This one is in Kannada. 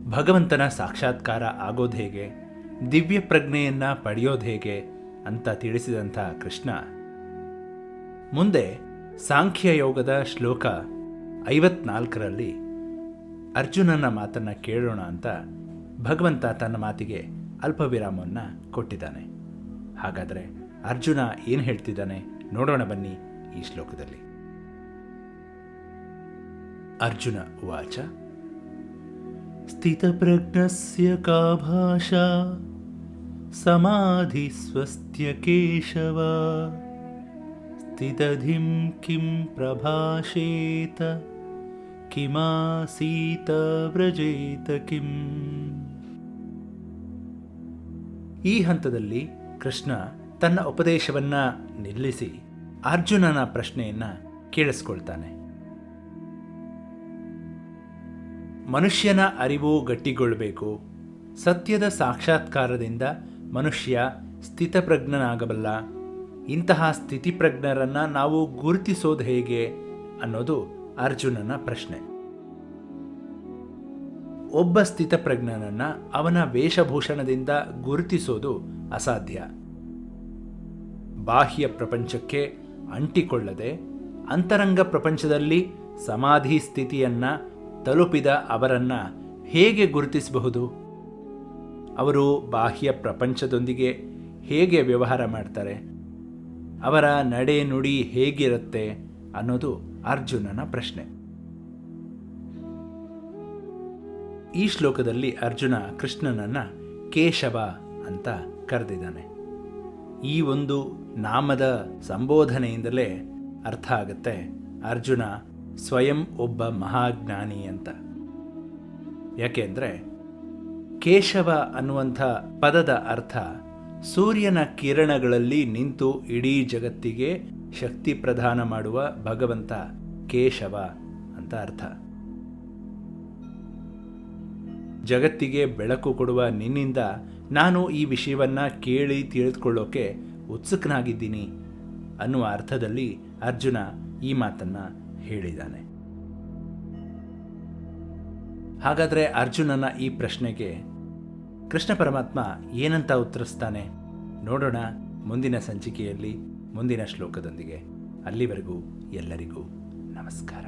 ಭಗವಂತನ ಸಾಕ್ಷಾತ್ಕಾರ ಆಗೋದು ಹೇಗೆ, ದಿವ್ಯ ಪ್ರಜ್ಞೆಯನ್ನು ಪಡೆಯೋದು ಹೇಗೆ ಅಂತ ತಿಳಿಸಿದಂಥ ಕೃಷ್ಣ ಮುಂದೆ ಸಾಂಖ್ಯ ಯೋಗದ ಶ್ಲೋಕ 54ರಲ್ಲಿ ಅರ್ಜುನನ ಮಾತನ್ನು ಕೇಳೋಣ ಅಂತ ಭಗವಂತ ತನ್ನ ಮಾತಿಗೆ ಅಲ್ಪ ವಿರಾಮವನ್ನು ಕೊಟ್ಟಿದ್ದಾನೆ. ಹಾಗಾದರೆ ಅರ್ಜುನ ಏನು ಹೇಳ್ತಿದ್ದಾನೆ ನೋಡೋಣ ಬನ್ನಿ ಈ ಶ್ಲೋಕದಲ್ಲಿ. ಅರ್ಜುನ ಉವಾಚ ಸ್ಥಿತಪ್ರಜ್ಞಸ್ಯ ಕಾ ಭಾಷಾ ಸಮಾಧಿ ಸ್ವಸ್ತ್ಯ ಕೇಶವ ಸ್ಥಿತಧಿಂ ಕಿಂ ಪ್ರಭಾಷೇತ ಕಿಮಾಸೀತ ವ್ರಜೇತ ಕಿಂ. ಈ ಹಂತದಲ್ಲಿ ಕೃಷ್ಣ ತನ್ನ ಉಪದೇಶವನ್ನು ನಿಲ್ಲಿಸಿ ಅರ್ಜುನನ ಪ್ರಶ್ನೆಯನ್ನು ಕೇಳಿಸ್ಕೊಳ್ತಾನೆ. ಮನುಷ್ಯನ ಅರಿವು ಗಟ್ಟಿಗೊಳ್ಳಬೇಕು. ಸತ್ಯದ ಸಾಕ್ಷಾತ್ಕಾರದಿಂದ ಮನುಷ್ಯ ಸ್ಥಿತಪ್ರಜ್ಞನಾಗಬಲ್ಲ. ಇಂತಹ ಸ್ಥಿತಿಪ್ರಜ್ಞರನ್ನು ನಾವು ಗುರುತಿಸೋದು ಹೇಗೆ ಅನ್ನೋದು ಅರ್ಜುನನ ಪ್ರಶ್ನೆ. ಒಬ್ಬ ಸ್ಥಿತಪ್ರಜ್ಞನನ್ನು ಅವನ ವೇಷಭೂಷಣದಿಂದ ಗುರುತಿಸೋದು ಅಸಾಧ್ಯ. ಬಾಹ್ಯ ಪ್ರಪಂಚಕ್ಕೆ ಅಂಟಿಕೊಳ್ಳದೆ ಅಂತರಂಗ ಪ್ರಪಂಚದಲ್ಲಿ ಸಮಾಧಿ ಸ್ಥಿತಿಯನ್ನು ತಲುಪಿದ ಅವರನ್ನು ಹೇಗೆ ಗುರುತಿಸಬಹುದು? ಅವರು ಬಾಹ್ಯ ಪ್ರಪಂಚದೊಂದಿಗೆ ಹೇಗೆ ವ್ಯವಹಾರ ಮಾಡ್ತಾರೆ? ಅವರ ನಡೆ ನುಡಿ ಹೇಗಿರುತ್ತೆ ಅನ್ನೋದು ಅರ್ಜುನನ ಪ್ರಶ್ನೆ. ಈ ಶ್ಲೋಕದಲ್ಲಿ ಅರ್ಜುನ ಕೃಷ್ಣನನ್ನು ಕೇಶವ ಅಂತ ಕರೆದಿದ್ದಾನೆ. ಈ ಒಂದು ನಾಮದ ಸಂಬೋಧನೆಯಿಂದಲೇ ಅರ್ಥ ಆಗುತ್ತೆ ಅರ್ಜುನ ಸ್ವಯಂ ಒಬ್ಬ ಮಹಾಜ್ಞಾನಿ ಅಂತ. ಯಾಕೆಂದರೆ ಕೇಶವ ಅನ್ನುವಂಥ ಪದದ ಅರ್ಥ ಸೂರ್ಯನ ಕಿರಣಗಳಲ್ಲಿ ನಿಂತು ಇಡೀ ಜಗತ್ತಿಗೆ ಶಕ್ತಿ ಪ್ರದಾನ ಮಾಡುವ ಭಗವಂತ ಕೇಶವ ಅಂತ ಅರ್ಥ. ಜಗತ್ತಿಗೆ ಬೆಳಕು ಕೊಡುವ ನಿನ್ನಿಂದ ನಾನು ಈ ವಿಷಯವನ್ನು ಕೇಳಿ ತಿಳಿದುಕೊಳ್ಳೋಕೆ ಉತ್ಸುಕನಾಗಿದ್ದೀನಿ ಅನ್ನುವ ಅರ್ಥದಲ್ಲಿ ಅರ್ಜುನ ಈ ಮಾತನ್ನು ಹೇಳಿದ್ದಾನೆ. ಹಾಗಾದರೆ ಅರ್ಜುನನ ಈ ಪ್ರಶ್ನೆಗೆ ಕೃಷ್ಣ ಪರಮಾತ್ಮ ಏನಂತ ಉತ್ತರಿಸ್ತಾನೆ ನೋಡೋಣ ಮುಂದಿನ ಸಂಚಿಕೆಯಲ್ಲಿ ಮುಂದಿನ ಶ್ಲೋಕದೊಂದಿಗೆ. ಅಲ್ಲಿವರೆಗೂ ಎಲ್ಲರಿಗೂ ನಮಸ್ಕಾರ.